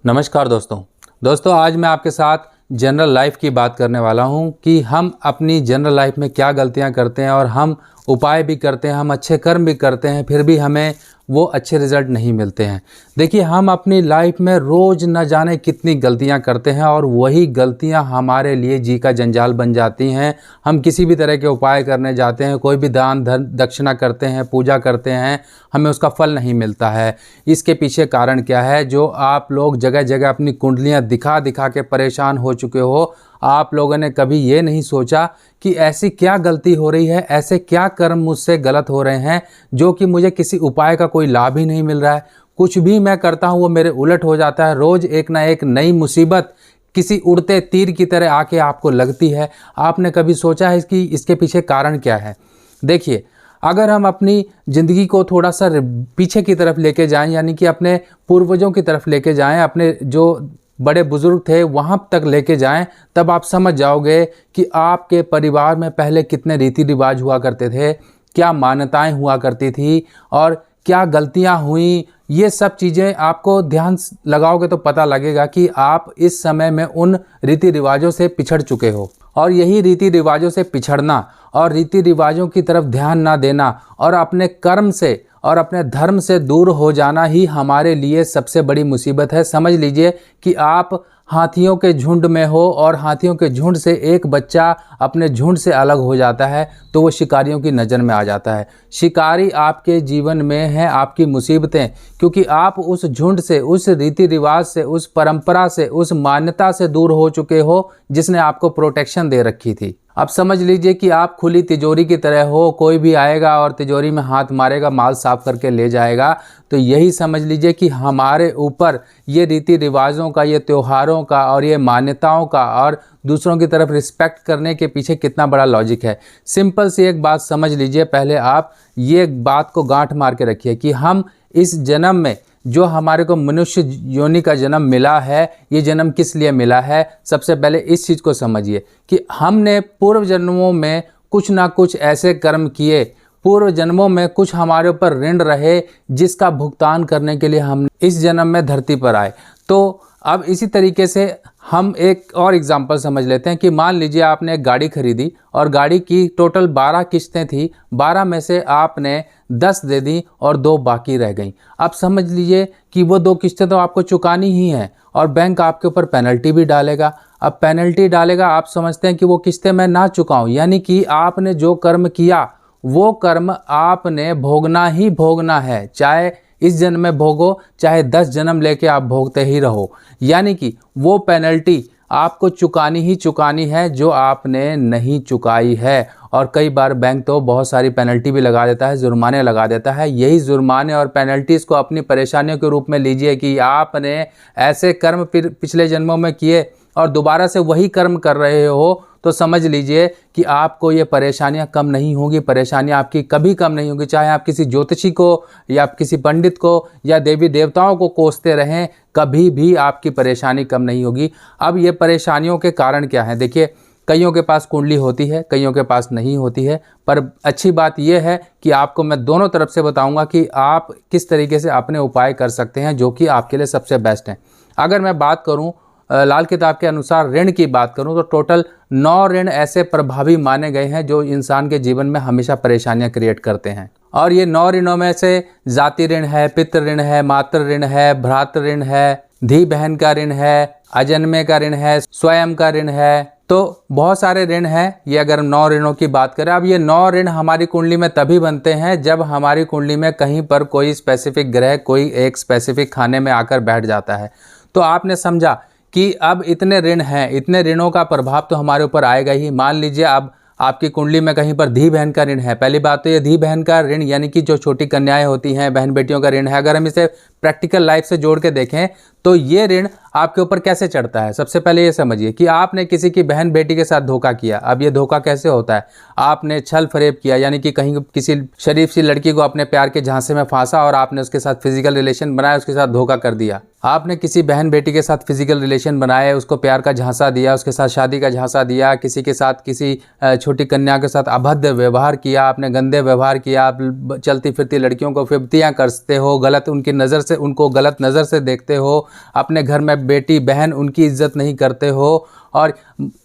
नमस्कार दोस्तों आज मैं आपके साथ जनरल लाइफ की बात करने वाला हूं कि हम अपनी जनरल लाइफ में क्या गलतियां करते हैं और हम उपाय भी करते हैं, हम अच्छे कर्म भी करते हैं, फिर भी हमें वो अच्छे रिज़ल्ट नहीं मिलते हैं। देखिए, हम अपनी लाइफ में रोज़ न जाने कितनी गलतियां करते हैं और वही गलतियां हमारे लिए जी का जंजाल बन जाती हैं। हम किसी भी तरह के उपाय करने जाते हैं, कोई भी दान धन दक्षिणा करते हैं, पूजा करते हैं, हमें उसका फल नहीं मिलता है। इसके पीछे कारण क्या है? जो आप लोग जगह जगह अपनी कुंडलियाँ दिखा दिखा के परेशान हो चुके हो, आप लोगों ने कभी ये नहीं सोचा कि ऐसी क्या गलती हो रही है, ऐसे क्या कर्म मुझसे गलत हो रहे हैं जो कि मुझे किसी उपाय का कोई लाभ ही नहीं मिल रहा है। कुछ भी मैं करता हूँ वो मेरे उलट हो जाता है। रोज़ एक ना एक नई मुसीबत किसी उड़ते तीर की तरह आके आपको लगती है। आपने कभी सोचा है कि इसके पीछे कारण क्या है? देखिए, अगर हम अपनी ज़िंदगी को थोड़ा सा पीछे की तरफ लेके जाएं, यानी कि अपने पूर्वजों की तरफ लेके जाएं, अपने जो बड़े बुजुर्ग थे वहाँ तक लेके जाएं, तब आप समझ जाओगे कि आपके परिवार में पहले कितने रीति रिवाज हुआ करते थे, क्या मान्यताएं हुआ करती थी और क्या गलतियां हुई। ये सब चीज़ें आपको ध्यान लगाओगे तो पता लगेगा कि आप इस समय में उन रीति रिवाजों से पिछड़ चुके हो। और यही रीति रिवाजों से पिछड़ना और रीति रिवाजों की तरफ ध्यान ना देना और अपने कर्म से और अपने धर्म से दूर हो जाना ही हमारे लिए सबसे बड़ी मुसीबत है। समझ लीजिए कि आप हाथियों के झुंड में हो और हाथियों के झुंड से एक बच्चा अपने झुंड से अलग हो जाता है तो वो शिकारियों की नज़र में आ जाता है। शिकारी आपके जीवन में है आपकी मुसीबतें, क्योंकि आप उस झुंड से, उस रीति रिवाज से, उस परंपरा से, उस मान्यता से दूर हो चुके हो जिसने आपको प्रोटेक्शन दे रखी थी। अब समझ लीजिए कि आप खुली तिजोरी की तरह हो, कोई भी आएगा और तिजोरी में हाथ मारेगा, माल साफ करके ले जाएगा। तो यही समझ लीजिए कि हमारे ऊपर ये रीति रिवाजों का, ये त्योहारों का और ये मान्यताओं का और दूसरों की तरफ रिस्पेक्ट करने के पीछे कितना बड़ा लॉजिक है। सिंपल सी एक बात समझ लीजिए, पहले आप ये बात को गांठ मार के रखिए कि हम इस जन्म में जो हमारे को मनुष्य योनि का जन्म मिला है, ये जन्म किस लिए मिला है। सबसे पहले इस चीज़ को समझिए कि हमने पूर्व जन्मों में कुछ ना कुछ ऐसे कर्म किए, पूर्व जन्मों में कुछ हमारे ऊपर ऋण रहे जिसका भुगतान करने के लिए हम इस जन्म में धरती पर आए। तो अब इसी तरीके से हम एक और एग्जांपल समझ लेते हैं कि मान लीजिए आपने एक गाड़ी खरीदी और गाड़ी की टोटल 12 किस्तें थी, 12 में से आपने 10 दे दी और 2 बाकी रह गई। अब समझ लीजिए कि वो 2 किस्तें तो आपको चुकानी ही हैं और बैंक आपके ऊपर पेनल्टी भी डालेगा। अब पेनल्टी डालेगा, आप समझते हैं कि वो किस्तें मैं ना चुकाऊं, यानी कि आपने जो कर्म किया वो कर्म आपने भोगना ही भोगना है, चाहे इस जन्म में भोगो, चाहे 10 जन्म लेके आप भोगते ही रहो। यानी कि वो पेनल्टी आपको चुकानी ही चुकानी है जो आपने नहीं चुकाई है। और कई बार बैंक तो बहुत सारी पेनल्टी भी लगा देता है, जुर्माने लगा देता है। यही जुर्माने और पेनल्टीज़ को अपनी परेशानियों के रूप में लीजिए कि आपने ऐसे कर्म पिछले जन्मों में किए और दोबारा से वही कर्म कर रहे हो, तो समझ लीजिए कि आपको ये परेशानियां कम नहीं होगी। परेशानियां आपकी कभी कम नहीं होगी, चाहे आप किसी ज्योतिषी को या किसी पंडित को या देवी देवताओं को कोसते रहें, कभी भी आपकी परेशानी कम नहीं होगी। अब ये परेशानियों के कारण क्या है? देखिए, कईयों के पास कुंडली होती है, कईयों के पास नहीं होती है, पर अच्छी बात यह है कि आपको मैं दोनों तरफ से बताऊंगा कि आप किस तरीके से अपने उपाय कर सकते हैं जो कि आपके लिए सबसे बेस्ट हैं। अगर मैं बात करूं लाल किताब के अनुसार ऋण की बात करूं तो टोटल 9 ऋण ऐसे प्रभावी माने गए हैं जो इंसान के जीवन में हमेशा परेशानियां क्रिएट करते हैं। और ये 9 ऋणों में से जाति ऋण है, पितृ ऋण है, मातृ ऋण है, भ्रातृ ऋण है, धी बहन का ऋण है, अजन्मे का ऋण है, स्वयं का ऋण है। तो बहुत सारे ऋण हैं। ये अगर 9 ऋणों की बात करें, अब ये 9 ऋण हमारी कुंडली में तभी बनते हैं जब हमारी कुंडली में कहीं पर कोई स्पेसिफिक ग्रह कोई एक स्पेसिफिक खाने में आकर बैठ जाता है। तो आपने समझा कि अब इतने ऋण हैं, इतने ऋणों का प्रभाव तो हमारे ऊपर आएगा ही। मान लीजिए अब आपकी कुंडली में कहीं पर धी बहन का ऋण है। पहली बात तो ये धी बहन का ऋण यानी कि जो छोटी कन्याएं होती हैं, बहन बेटियों का ऋण है। अगर हम इसे प्रैक्टिकल लाइफ से जोड़ के देखें तो ये ऋण आपके ऊपर कैसे चढ़ता है? सबसे पहले ये समझिए कि आपने किसी की बहन बेटी के साथ धोखा किया। अब ये धोखा कैसे होता है? आपने छल फरेब किया, यानी कि कहीं किसी शरीफ सी लड़की को अपने प्यार के झांसे में फांसा और आपने उसके साथ फिजिकल रिलेशन बनाया, उसके साथ धोखा कर दिया। आपने किसी बहन बेटी के साथ फिजिकल रिलेशन बनाए, उसको प्यार का झांसा दिया, उसके साथ शादी का झांसा दिया, किसी के साथ किसी छोटी कन्या के साथ अभद्र व्यवहार किया, आपने गंदे व्यवहार किया, आप चलती फिरती लड़कियों को फिफ्तियाँ करते हो, गलत उनकी नज़र से उनको गलत नज़र से देखते हो, अपने घर में बेटी बहन उनकी इज्जत नहीं करते हो। और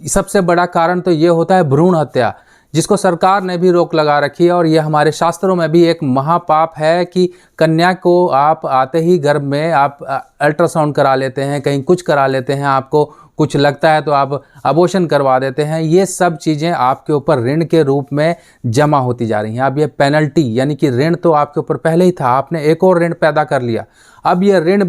सबसे बड़ा कारण तो ये होता है भ्रूण हत्या, जिसको सरकार ने भी रोक लगा रखी है। और ये हमारे शास्त्रों में भी एक महापाप है कि कन्या को आप आते ही गर्भ में आप अल्ट्रासाउंड करा लेते हैं, कहीं कुछ करा लेते हैं, आपको कुछ लगता है तो आप अबॉर्शन करवा देते हैं। ये सब चीज़ें आपके ऊपर ऋण के रूप में जमा होती जा रही हैं। अब ये पेनल्टी यानी कि ऋण तो आपके ऊपर पहले ही था, आपने एक और ऋण पैदा कर लिया, अब ये ऋण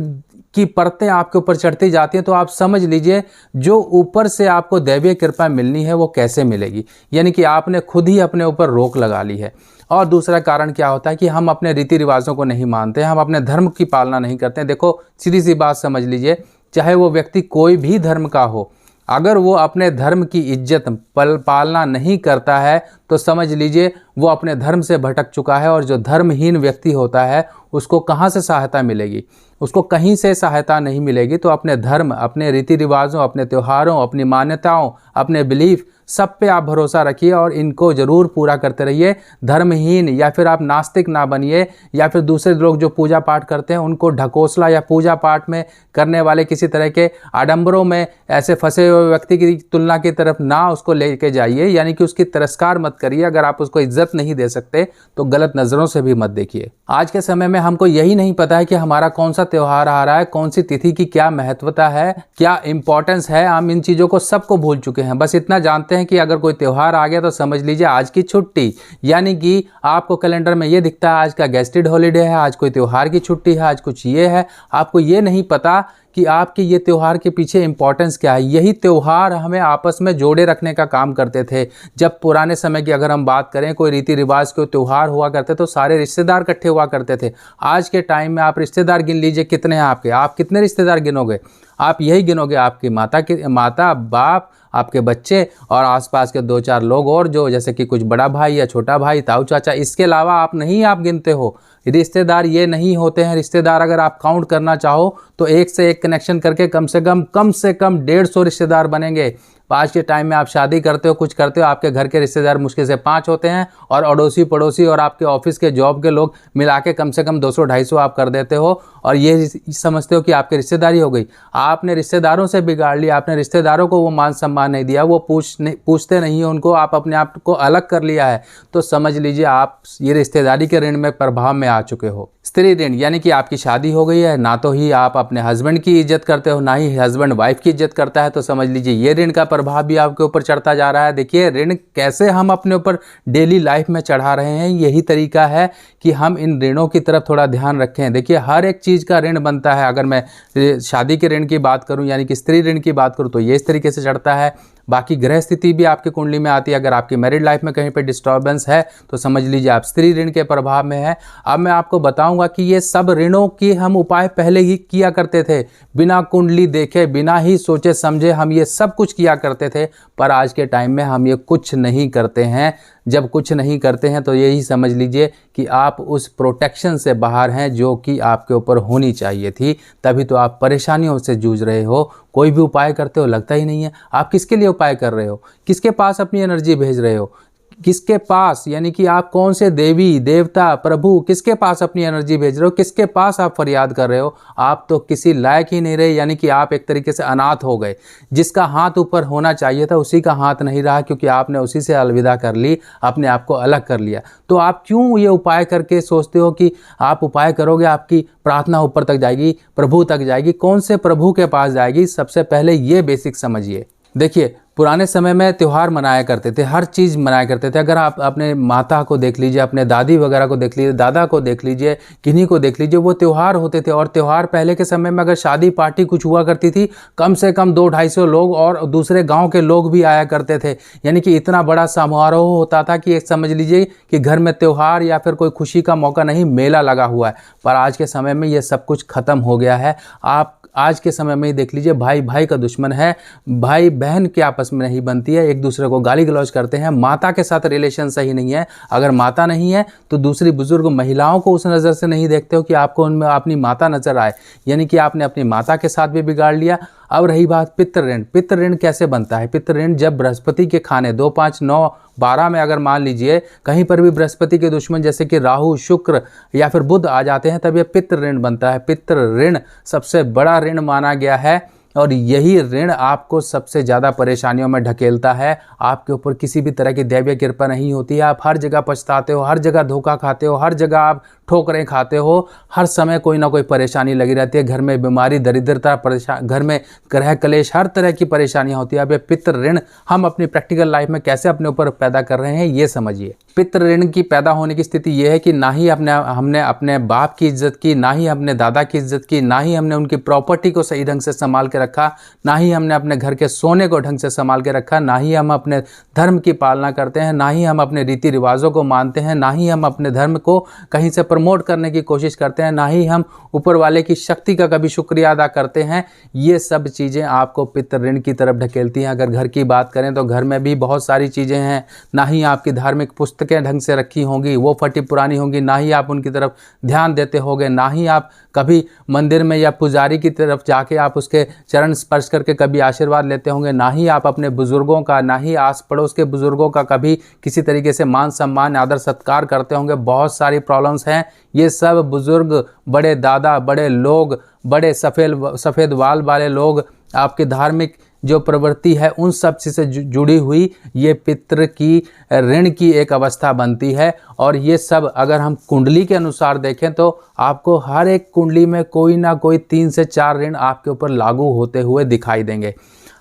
की परतें आपके ऊपर चढ़ती जाती हैं। तो आप समझ लीजिए जो ऊपर से आपको दैवीय कृपा मिलनी है वो कैसे मिलेगी, यानी कि आपने खुद ही अपने ऊपर रोक लगा ली है। और दूसरा कारण क्या होता है कि हम अपने रीति रिवाजों को नहीं मानते हैं, हम अपने धर्म की पालना नहीं करते हैं। देखो सीधी सी बात समझ लीजिए, चाहे वो व्यक्ति कोई भी धर्म का हो, अगर वो अपने धर्म की इज्जत पालना नहीं करता है तो समझ लीजिए वो अपने धर्म से भटक चुका है। और जो धर्महीन व्यक्ति होता है उसको कहाँ से सहायता मिलेगी, उसको कहीं से सहायता नहीं मिलेगी। तो अपने धर्म, अपने रीति रिवाजों, अपने त्योहारों, अपनी मान्यताओं, अपने बिलीफ सब पे आप भरोसा रखिए और इनको ज़रूर पूरा करते रहिए। धर्महीन या फिर आप नास्तिक ना बनिए, या फिर दूसरे लोग जो पूजा पाठ करते हैं उनको ढकोसला या पूजा पाठ में करने वाले किसी तरह के आडंबरों में ऐसे फंसे हुए व्यक्ति की तुलना की तरफ ना उसको लेके जाइए, यानी कि उसकी तिरस्कार मत करिए। अगर आप उसको इज्जत नहीं दे सकते तो गलत नज़रों से भी मत देखिए। आज के समय में हमको यही नहीं पता है कि हमारा कौन सा त्यौहार आ रहा है, कौन सी तिथि की क्या महत्वता है, क्या इंपॉर्टेंस है। हम इन चीज़ों को सबको भूल चुके हैं। बस इतना जानते हैं कि अगर कोई त्यौहार आ गया तो समझ लीजिए आज की छुट्टी, यानी कि आपको कैलेंडर में ये दिखता है आज का गेस्टेड हॉलीडे है, आज कोई त्यौहार की छुट्टी है, आज कुछ ये है। आपको ये नहीं पता कि आपके ये त्यौहार के पीछे इंपॉर्टेंस क्या है। यही त्यौहार हमें आपस में जोड़े रखने का काम करते थे। जब पुराने समय की अगर हम बात करें, कोई रीति रिवाज के त्यौहार हुआ करते तो सारे रिश्तेदार इकट्ठे हुआ करते थे। आज के टाइम में आप रिश्तेदार गिन लीजिए कितने हैं आपके, आप कितने रिश्तेदार गिनोगे? आप यही गिनोगे आपकी माता बाप, आपके बच्चे और आसपास के 2-4 लोग और जो जैसे कि कुछ बड़ा भाई या छोटा भाई, ताऊ चाचा, इसके अलावा आप नहीं आप गिनते हो। रिश्तेदार ये नहीं होते हैं। रिश्तेदार अगर आप काउंट करना चाहो तो एक से एक कनेक्शन करके कम से कम 150 रिश्तेदार बनेंगे। आज के टाइम में आप शादी करते हो, कुछ करते हो, आपके घर के रिश्तेदार मुश्किल से 5 होते हैं और अड़ोसी पड़ोसी और आपके ऑफिस के जॉब के लोग मिला के कम से कम 200-250 आप कर देते हो और ये समझते हो कि आपकी रिश्तेदारी हो गई। आपने रिश्तेदारों से बिगाड़ लिया, आपने रिश्तेदारों को वो मान सम्मान नहीं दिया, वो पूछते नहीं है उनको, आप अपने आप को अलग कर लिया है। तो समझ लीजिए आप ये रिश्तेदारी के ऋण में प्रभाव में आ चुके हो। स्त्री ऋण यानी कि आपकी शादी हो गई है, ना तो ही आप अपने हस्बैंड की इज्जत करते हो, ना ही हस्बैंड वाइफ की इज्जत करता है, तो समझ लीजिए ये ऋण का प्रभाव भी आपके ऊपर चढ़ता जा रहा है। देखिए ऋण कैसे हम अपने ऊपर डेली लाइफ में चढ़ा रहे हैं, यही तरीका है कि हम इन ऋणों की तरफ थोड़ा ध्यान रखें। देखिए हर एक चीज़ का ऋण बनता है। अगर मैं शादी के ऋण की बात करूं यानी कि स्त्री ऋण की बात करूं तो ये इस तरीके से चढ़ता है। बाकी ग्रह स्थिति भी आपकी कुंडली में आती है। अगर आपकी मैरिड लाइफ में कहीं पे डिस्टर्बेंस है तो समझ लीजिए आप स्त्री ऋण के प्रभाव में है। अब मैं आपको बताऊंगा कि ये सब ऋणों की हम उपाय पहले ही किया करते थे, बिना कुंडली देखे, बिना ही सोचे समझे हम ये सब कुछ किया करते थे। पर आज के टाइम में हम ये कुछ नहीं करते हैं। जब कुछ नहीं करते हैं तो यही समझ लीजिए कि आप उस प्रोटेक्शन से बाहर हैं जो कि आपके ऊपर होनी चाहिए थी। तभी तो आप परेशानियों से जूझ रहे हो। कोई भी उपाय करते हो लगता ही नहीं है। आप किसके लिए उपाय कर रहे हो, किसके पास अपनी एनर्जी भेज रहे हो, किसके पास, यानी कि आप कौन से देवी देवता प्रभु किसके पास अपनी एनर्जी भेज रहे हो, किसके पास आप फरियाद कर रहे हो। आप तो किसी लायक ही नहीं रहे, यानी कि आप एक तरीके से अनाथ हो गए। जिसका हाथ ऊपर होना चाहिए था उसी का हाथ नहीं रहा, क्योंकि आपने उसी से अलविदा कर ली, अपने आप को अलग कर लिया। तो आप क्यों ये उपाय करके सोचते हो कि आप उपाय करोगे आपकी प्रार्थना ऊपर तक जाएगी, प्रभु तक जाएगी? कौन से प्रभु के पास जाएगी? सबसे पहले ये बेसिक समझिए। देखिए पुराने समय में त्यौहार मनाया करते थे, हर चीज़ मनाया करते थे। अगर आप अपने माता को देख लीजिए, अपने दादी वगैरह को देख लीजिए, दादा को देख लीजिए, किन्हीं को देख लीजिए, वो त्यौहार होते थे। और त्यौहार पहले के समय में अगर शादी पार्टी कुछ हुआ करती थी, कम से कम 200-250 लोग और दूसरे गांव के लोग भी आया करते थे। यानी कि इतना बड़ा समारोह होता था कि एक समझ लीजिए कि घर में त्यौहार या फिर कोई खुशी का मौका नहीं, मेला लगा हुआ है। पर आज के समय में ये सब कुछ ख़त्म हो गया है। आप आज के समय में ही देख लीजिए, भाई भाई का दुश्मन है, भाई बहन क्या आपस में नहीं बनती है, एक दूसरे को गाली गलौज करते हैं, माता के साथ रिलेशन सही नहीं है। अगर माता नहीं है तो दूसरी बुजुर्ग महिलाओं को उस नज़र से नहीं देखते हो कि आपको उनमें अपनी माता नजर आए, यानी कि आपने अपनी माता के साथ भी बिगाड़ लिया। अब रही बात पितृ ऋण। पितृ ऋण कैसे बनता है? पितृ ऋण जब बृहस्पति के खाने 2, 5, 9, 12 में अगर मान लीजिए कहीं पर भी बृहस्पति के दुश्मन जैसे कि राहु, शुक्र या फिर बुध आ जाते हैं, तब यह पितृ ऋण बनता है। पितृ ऋण सबसे बड़ा ऋण माना गया है और यही ऋण आपको सबसे ज़्यादा परेशानियों में ढकेलता है। आपके ऊपर किसी भी तरह की दैवीय कृपा नहीं होती है, आप हर जगह पछताते हो, हर जगह धोखा खाते हो, हर जगह आप ठोकरें खाते हो, हर समय कोई ना कोई परेशानी लगी रहती है। घर में बीमारी, दरिद्रता, परेशान, घर में ग्रह क्लेश, हर तरह की परेशानियां होती है। अब ये पितृ ऋण हम अपनी प्रैक्टिकल लाइफ में कैसे अपने ऊपर पैदा कर रहे हैं ये समझिए। पितृ ऋण की पैदा होने की स्थिति ये है कि ना ही हमने अपने बाप की इज्जत की, ना ही हमने दादा की इज्जत की, ना ही हमने उनकी प्रॉपर्टी को सही ढंग से संभाल के रखा, ना ही हमने अपने घर के सोने को ढंग से संभाल के रखा, ना ही हम अपने धर्म की पालना करते हैं, ना ही हम अपने रीति रिवाजों को मानते हैं, ना ही हम अपने धर्म को कहीं से प्रमोट करने की कोशिश करते हैं, ना ही हम ऊपर वाले की शक्ति का कभी शुक्रिया अदा करते हैं। ये सब चीज़ें आपको पितृ ऋण की तरफ ढकेलती हैं। अगर घर की बात करें तो घर में भी बहुत सारी चीज़ें हैं, ना ही आपकी धार्मिक पुस्तकें ढंग से रखी होंगी, वो फटी पुरानी होंगी, ना ही आप उनकी तरफ ध्यान देते होंगे, ना ही आप कभी मंदिर में या पुजारी की तरफ जाके आप उसके चरण स्पर्श करके कभी आशीर्वाद लेते होंगे, ना ही आप अपने बुजुर्गों का, ना ही आस पड़ोस के बुजुर्गों का कभी किसी तरीके से मान सम्मान, आदर सत्कार करते होंगे। बहुत सारी प्रॉब्लम्स हैं। ये सब बुजुर्ग, बड़े दादा, बड़े लोग, बड़े सफ़ेद बाल वाले लोग, आपके धार्मिक जो प्रवृत्ति है उन सब से जुड़ी हुई ये पितृ की ऋण की एक अवस्था बनती है। और ये सब अगर हम कुंडली के अनुसार देखें तो आपको हर एक कुंडली में कोई ना कोई 3 से 4 ऋण आपके ऊपर लागू होते हुए दिखाई देंगे।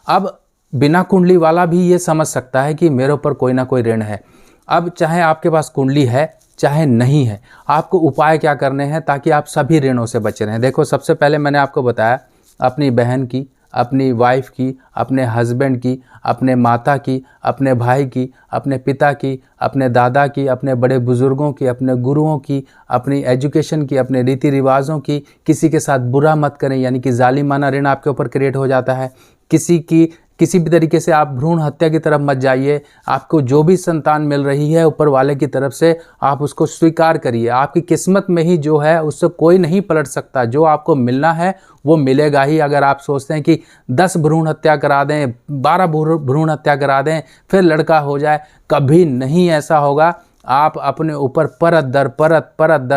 अब बिना कुंडली वाला भी ये समझ सकता है कि मेरे ऊपर कोई ना कोई ऋण है। अब चाहे आपके पास कुंडली है चाहे नहीं है, आपको उपाय क्या करने हैं ताकि आप सभी ऋणों से बचे रहें। देखो, सबसे पहले मैंने आपको बताया अपनी बहन की, अपनी वाइफ की, अपने हस्बैंड की, अपने माता की, अपने भाई की, अपने पिता की, अपने दादा की, अपने बड़े बुजुर्गों की, अपने गुरुओं की, अपनी एजुकेशन की, अपने रीति रिवाजों की। किसी के साथ बुरा मत करें, यानी कि जालिमाना ऋण आपके ऊपर क्रिएट हो जाता है। किसी भी तरीके से आप भ्रूण हत्या की तरफ मत जाइए। आपको जो भी संतान मिल रही है ऊपर वाले की तरफ से, आप उसको स्वीकार करिए। आपकी किस्मत में ही जो है उससे कोई नहीं पलट सकता। जो आपको मिलना है वो मिलेगा ही। अगर आप सोचते हैं कि 10 भ्रूण हत्या करा दें, 12 भ्रूण हत्या करा दें फिर लड़का हो जाए, कभी नहीं ऐसा होगा। आप अपने ऊपर परत दर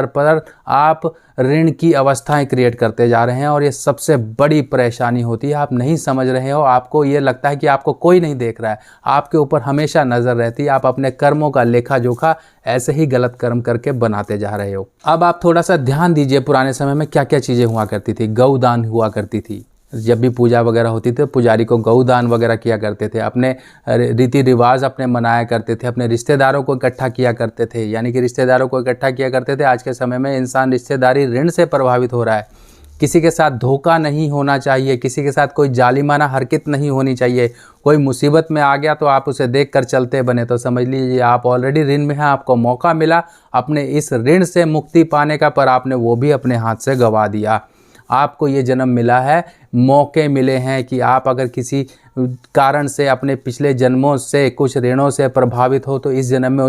परत आप ऋण की अवस्थाएं क्रिएट करते जा रहे हैं और ये सबसे बड़ी परेशानी होती है। आप नहीं समझ रहे हो, आपको ये लगता है कि आपको कोई नहीं देख रहा है, आपके ऊपर हमेशा नज़र रहती है। आप अपने कर्मों का लेखा जोखा ऐसे ही गलत कर्म करके बनाते जा रहे हो। अब आप थोड़ा सा ध्यान दीजिए, पुराने समय में क्या क्या चीज़ें हुआ करती थी। गौदान हुआ करती थी। जब भी पूजा वगैरह होती थी पुजारी को गौदान वगैरह किया करते थे। अपने रीति रिवाज अपने मनाया करते थे। अपने रिश्तेदारों को इकट्ठा किया करते थे, यानी कि रिश्तेदारों को इकट्ठा किया करते थे। आज के समय में इंसान रिश्तेदारी ऋण से प्रभावित हो रहा है। किसी के साथ धोखा नहीं होना चाहिए, किसी के साथ कोई जालिमाना हरकत नहीं होनी चाहिए। कोई मुसीबत में आ गया तो आप उसे देखकर चलते बने, तो समझ लीजिए आप ऑलरेडी ऋण में हैं। आपको मौका मिला अपने इस ऋण से मुक्ति पाने का, पर आपने वो भी अपने हाथ से गंवा दिया। आपको ये जन्म मिला है, मौके मिले हैं कि आप अगर किसी कारण से अपने पिछले जन्मों से कुछ ऋणों से प्रभावित हो तो इस जन्म में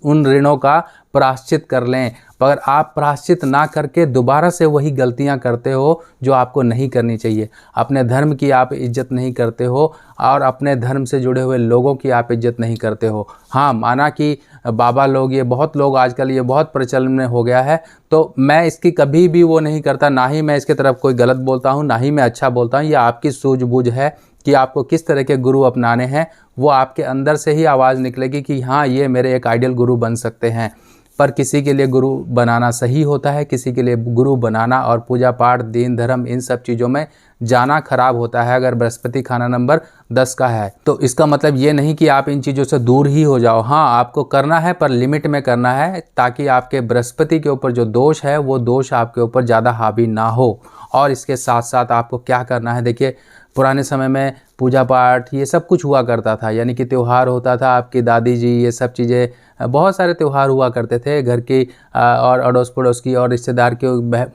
उन ऋणों का प्रायश्चित कर लें। पर आप प्रायश्चित ना करके दोबारा से वही गलतियां करते हो जो आपको नहीं करनी चाहिए। अपने धर्म की आप इज्जत नहीं करते हो और अपने धर्म से जुड़े हुए लोगों की आप इज्जत नहीं करते हो। हाँ, माना कि बाबा लोग, ये बहुत लोग आजकल ये बहुत प्रचलन में हो गया है, तो मैं इसकी कभी भी वो नहीं करता। ना ही मैं इसके तरफ कोई गलत बोलता हूँ, ना ही मैं अच्छा बोलता हूँ। ये आपकी सूझबूझ है कि आपको किस तरह के गुरु अपनाने हैं। वो आपके अंदर से ही आवाज़ निकलेगी कि हाँ, ये मेरे एक आइडियल गुरु बन सकते हैं। पर किसी के लिए गुरु बनाना सही होता है, किसी के लिए गुरु बनाना और पूजा पाठ, दीन धर्म, इन सब चीज़ों में जाना खराब होता है। अगर बृहस्पति खाना नंबर 10 का है तो इसका मतलब ये नहीं कि आप इन चीज़ों से दूर ही हो जाओ। हाँ, आपको करना है पर लिमिट में करना है, ताकि आपके बृहस्पति के ऊपर जो दोष है वो दोष आपके ऊपर ज़्यादा हावी ना हो। और इसके साथ साथ आपको क्या करना है, देखिए पुराने समय में पूजा पाठ ये सब कुछ हुआ करता था, यानी कि त्यौहार होता था, आपकी दादी जी ये सब चीज़ें, बहुत सारे त्यौहार हुआ करते थे घर की और अड़ोस पड़ोस की और रिश्तेदार की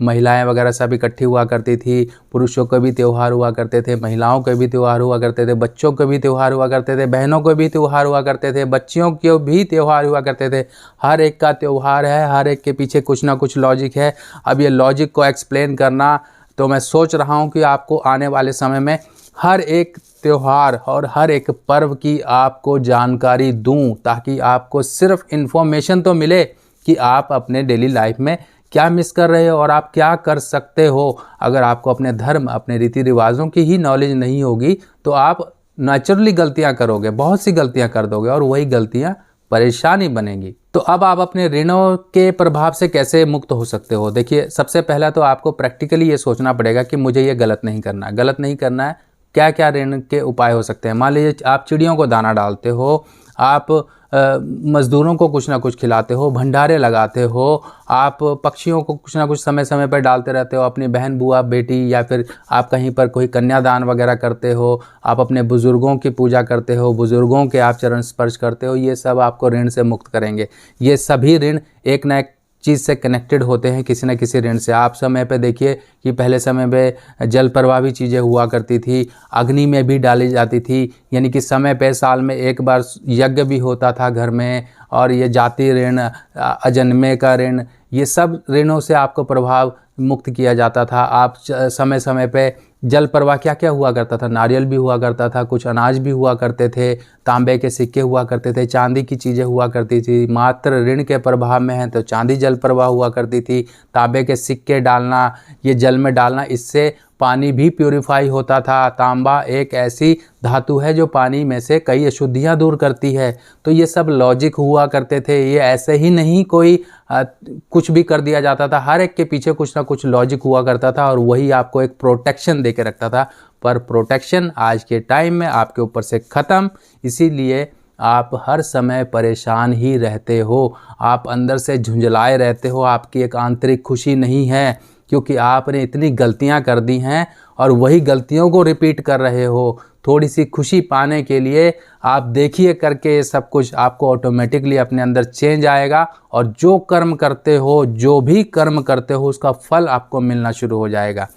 महिलाएं वगैरह सब इकट्ठी हुआ करती थी। पुरुषों के भी त्यौहार हुआ करते थे, महिलाओं के भी त्यौहार हुआ करते थे, बच्चों के भी त्यौहार हुआ करते थे, बहनों के भी त्यौहार हुआ करते थे, बच्चियों के भी त्यौहार हुआ करते थे। हर एक का त्यौहार है, हर एक के पीछे कुछ ना कुछ लॉजिक है। अब ये लॉजिक को एक्सप्लेन करना, तो मैं सोच रहा हूँ कि आपको आने वाले समय में हर एक त्यौहार और हर एक पर्व की आपको जानकारी दूं, ताकि आपको सिर्फ इन्फॉर्मेशन तो मिले कि आप अपने डेली लाइफ में क्या मिस कर रहे हो और आप क्या कर सकते हो। अगर आपको अपने धर्म, अपने रीति रिवाजों की ही नॉलेज नहीं होगी तो आप नेचुरली गलतियां करोगे, बहुत सी गलतियां कर दोगे और वही गलतियां परेशानी बनेंगी। तो अब आप अपने ऋणों के प्रभाव से कैसे मुक्त हो सकते हो? देखिए, सबसे पहला तो आपको प्रैक्टिकली ये सोचना पड़ेगा कि मुझे ये गलत नहीं करना है। गलत नहीं करना है, क्या क्या ऋण के उपाय हो सकते हैं? मान लीजिए आप चिड़ियों को दाना डालते हो, आप मज़दूरों को कुछ ना कुछ खिलाते हो, भंडारे लगाते हो, आप पक्षियों को कुछ ना कुछ समय समय पर डालते रहते हो, अपनी बहन, बुआ, बेटी, या फिर आप कहीं पर कोई कन्यादान वगैरह करते हो, आप अपने बुज़ुर्गों की पूजा करते हो, बुज़ुर्गों के आप चरण स्पर्श करते हो, ये सब आपको ऋण से मुक्त करेंगे। ये सभी ऋण एक ना एक चीज़ से कनेक्टेड होते हैं, किसी न किसी ऋण से। आप समय पे देखिए कि पहले समय में जल प्रवाह भी चीज़ें हुआ करती थी, अग्नि में भी डाली जाती थी, यानी कि समय पे साल में एक बार यज्ञ भी होता था घर में। और ये जाति ऋण, अजन्मे का ऋण, ये सब ऋणों से आपको प्रभाव मुक्त किया जाता था। आप समय समय पे जल प्रवाह क्या क्या हुआ करता था? नारियल भी हुआ करता था, कुछ अनाज भी हुआ करते थे, तांबे के सिक्के हुआ करते थे, चांदी की चीज़ें हुआ करती थी। मात्र ऋण के प्रभाव में है तो चांदी जल प्रवाह हुआ करती थी। तांबे के सिक्के डालना, ये जल में डालना, इससे पानी भी प्यूरिफाई होता था। तांबा एक ऐसी धातु है जो पानी में से कई अशुद्धियाँ दूर करती है। तो ये सब लॉजिक हुआ करते थे, ये ऐसे ही नहीं कोई कुछ भी कर दिया जाता था। हर एक के पीछे कुछ ना कुछ लॉजिक हुआ करता था और वही आपको एक प्रोटेक्शन दे के रखता था। पर प्रोटेक्शन आज के टाइम में आपके ऊपर से ख़त्म, इसीलिए आप हर समय परेशान ही रहते हो, आप अंदर से झुंझलाए रहते हो, आपकी एक आंतरिक खुशी नहीं है, क्योंकि आपने इतनी गलतियां कर दी हैं और वही गलतियों को रिपीट कर रहे हो। थोड़ी सी खुशी पाने के लिए आप देखिए करके ये सब कुछ, आपको ऑटोमेटिकली अपने अंदर चेंज आएगा और जो कर्म करते हो, जो भी कर्म करते हो, उसका फल आपको मिलना शुरू हो जाएगा।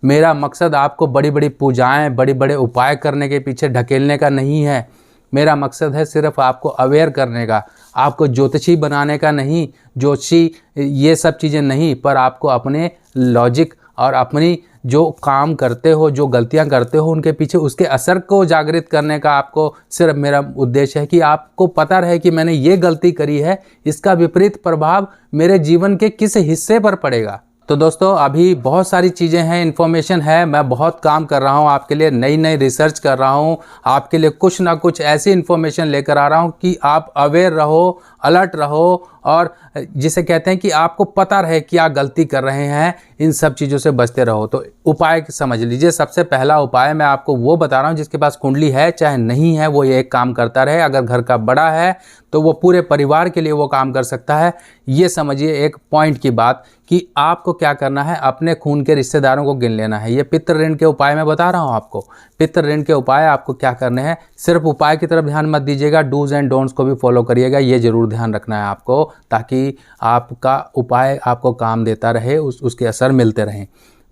मेरा मकसद आपको बड़ी बड़ी पूजाएं, बड़े बड़े उपाय करने के पीछे ढकेलने का नहीं है। मेरा मकसद है सिर्फ आपको अवेयर करने का, आपको ज्योतिषी बनाने का नहीं, ज्योतिषी ये सब चीज़ें नहीं, पर आपको अपने लॉजिक और अपनी जो काम करते हो, जो गलतियां करते हो, उनके पीछे उसके असर को जागृत करने का आपको सिर्फ मेरा उद्देश्य है कि आपको पता रहे कि मैंने ये गलती करी है, इसका विपरीत प्रभाव मेरे जीवन के किस हिस्से पर पड़ेगा। तो दोस्तों, अभी बहुत सारी चीज़ें हैं, इन्फॉर्मेशन है, मैं बहुत काम कर रहा हूँ आपके लिए, नई नई रिसर्च कर रहा हूँ आपके लिए, कुछ ना कुछ ऐसी इन्फॉर्मेशन लेकर आ रहा हूँ कि आप अवेयर रहो, अलर्ट रहो, और जिसे कहते हैं कि आपको पता रहे क्या गलती कर रहे हैं, इन सब चीज़ों से बचते रहो। तो उपाय समझ लीजिए। सबसे पहला उपाय मैं आपको वो बता रहा हूँ, जिसके पास कुंडली है चाहे नहीं है, वो ये एक काम करता रहे। अगर घर का बड़ा है तो वो पूरे परिवार के लिए वो काम कर सकता है। ये समझिए एक पॉइंट की बात कि आपको क्या करना है, अपने खून के रिश्तेदारों को गिन लेना है। ये पितृ ऋण के उपाय मैं बता रहा हूँ आपको। पितृ ऋण के उपाय आपको क्या करने हैं, सिर्फ उपाय की तरफ ध्यान मत दीजिएगा, डूज एंड डोंट्स को भी फॉलो करिएगा, ये जरूर ध्यान रखना है आपको, ताकि आपका उपाय आपको काम देता रहे, उसके असर मिलते रहें।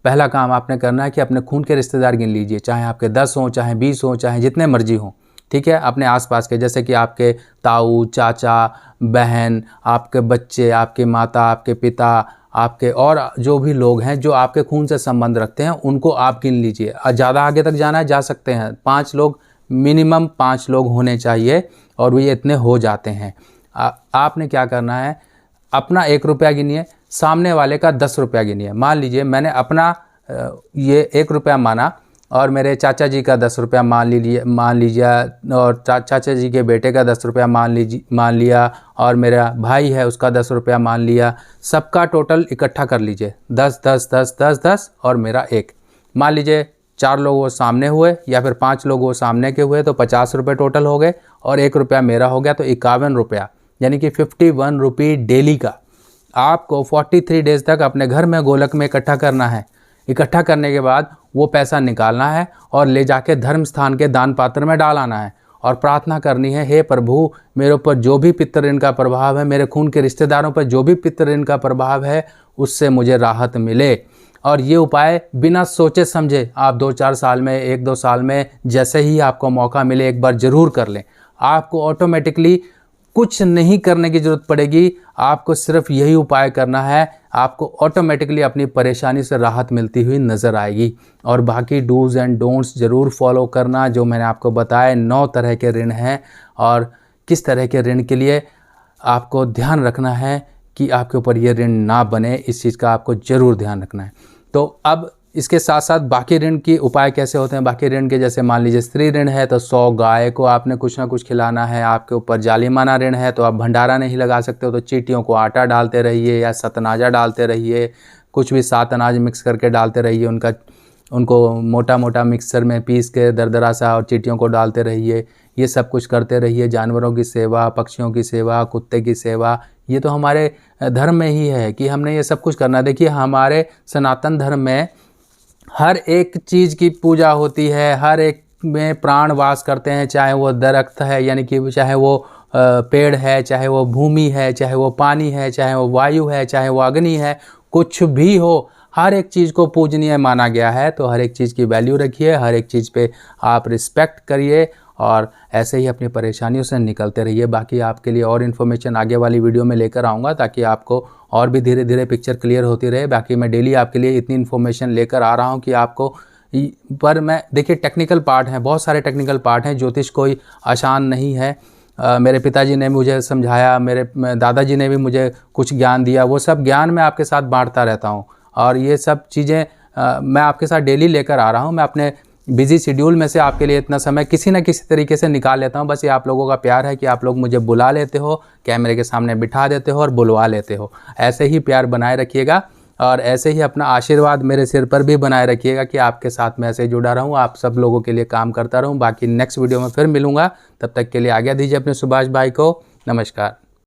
पहला काम आपने करना है कि अपने खून के रिश्तेदार गिन लीजिए, चाहे आपके 10 हों, चाहे 20 हों, चाहे जितने मर्जी हों, ठीक है। अपने आसपास के, जैसे कि आपके ताऊ, चाचा, बहन, आपके बच्चे, आपके माता, आपके पिता, आपके और जो भी लोग हैं जो आपके खून से संबंध रखते हैं, उनको आप गिन लीजिए। ज़्यादा आगे तक जाना है, जा सकते हैं, 5 लोग, मिनिमम 5 लोग होने चाहिए, और ये इतने हो जाते हैं। आपने क्या करना है, अपना 1 रुपया गिनिए, सामने वाले का 10 रुपया गिनिए। मान लीजिए मैंने अपना ये 1 रुपया माना और मेरे चाचा जी का 10 रुपया मान लीजिए, और चाचा जी के बेटे का 10 रुपया मान लिया, और मेरा भाई है उसका 10 रुपया मान लिया। सबका टोटल इकट्ठा कर लीजिए, 10 10 10 10 10 और मेरा 1। मान लीजिए 4 लोग वो सामने हुए या फिर 5 लोग वो सामने के हुए, तो 50 रुपये टोटल हो गए, और 1 रुपया मेरा हो गया, तो 51 रुपया, यानी कि 51 रुपये डेली का आपको 43 डेज तक अपने घर में गोलक में इकट्ठा करना है। इकट्ठा करने के बाद वो पैसा निकालना है और ले जाके धर्म स्थान के दान पात्र में डालाना है और प्रार्थना करनी है, हे प्रभु मेरे ऊपर जो भी पितृ ऋण का प्रभाव है, मेरे खून के रिश्तेदारों पर जो भी पितृ ऋण का प्रभाव है, उससे मुझे राहत मिले। और ये उपाय बिना सोचे समझे आप 2-4 साल में, 1-2 साल में जैसे ही आपको मौका मिले एक बार ज़रूर कर लें। आपको ऑटोमेटिकली कुछ नहीं करने की ज़रूरत पड़ेगी, आपको सिर्फ यही उपाय करना है, आपको ऑटोमेटिकली अपनी परेशानी से राहत मिलती हुई नज़र आएगी। और बाकी डूज़ एंड डोंट्स ज़रूर फॉलो करना, जो मैंने आपको बताया 9 तरह के ऋण हैं और किस तरह के ऋण के लिए आपको ध्यान रखना है कि आपके ऊपर ये ऋण ना बने, इस चीज़ का आपको ज़रूर ध्यान रखना है। तो अब इसके साथ साथ बाकी ऋण के उपाय कैसे होते हैं। बाकी ऋण के जैसे मान लीजिए स्त्री ऋण है तो 100 गाय को आपने कुछ ना कुछ खिलाना है। आपके ऊपर जालिमाना ऋण है तो आप भंडारा नहीं लगा सकते हो तो चींटियों को आटा डालते रहिए या सतनाजा डालते रहिए, कुछ भी 7 अनाज मिक्स करके डालते रहिए, उनको मोटा मोटा मिक्सर में पीस के दरदरा सा और चींटियों को डालते रहिए। ये सब कुछ करते रहिए। जानवरों की सेवा, पक्षियों की सेवा, कुत्ते की सेवा, ये तो हमारे धर्म में ही है कि हमने ये सब कुछ करना। देखिए हमारे सनातन धर्म में हर एक चीज़ की पूजा होती है, हर एक में प्राण वास करते हैं, चाहे वो दरख्त है यानी कि चाहे वो पेड़ है, चाहे वो भूमि है, चाहे वो पानी है, चाहे वो वायु है, चाहे वो अग्नि है, कुछ भी हो, हर एक चीज़ को पूजनीय माना गया है। तो हर एक चीज़ की वैल्यू रखिए, हर एक चीज़ पे आप रिस्पेक्ट करिए और ऐसे ही अपनी परेशानियों से निकलते रहिए। बाकी आपके लिए और इन्फॉर्मेशन आगे वाली वीडियो में लेकर आऊँगा ताकि आपको और भी धीरे धीरे पिक्चर क्लियर होती रहे। बाकी मैं डेली आपके लिए इतनी इन्फॉर्मेशन लेकर आ रहा हूँ कि आपको पर मैं देखिए टेक्निकल पार्ट हैं, बहुत सारे टेक्निकल पार्ट हैं। ज्योतिष कोई आसान नहीं है। मेरे पिताजी ने मुझे समझाया, मेरे दादाजी ने भी मुझे कुछ ज्ञान दिया, वो सब ज्ञान मैं आपके साथ बांटता रहता हूँ और ये सब चीज़ें मैं आपके साथ डेली लेकर आ रहा हूँ। मैं अपने बिजी शेड्यूल में से आपके लिए इतना समय किसी न किसी तरीके से निकाल लेता हूँ। बस ये आप लोगों का प्यार है कि आप लोग मुझे बुला लेते हो, कैमरे के सामने बिठा देते हो और बुलवा लेते हो। ऐसे ही प्यार बनाए रखिएगा और ऐसे ही अपना आशीर्वाद मेरे सिर पर भी बनाए रखिएगा कि आपके साथ मैं ऐसे ही जुड़ा रहूँ, आप सब लोगों के लिए काम करता रहूँ। बाकी नेक्स्ट वीडियो में फिर मिलूँगा, तब तक के लिए आज्ञा दीजिए अपने सुभाष भाई को। नमस्कार।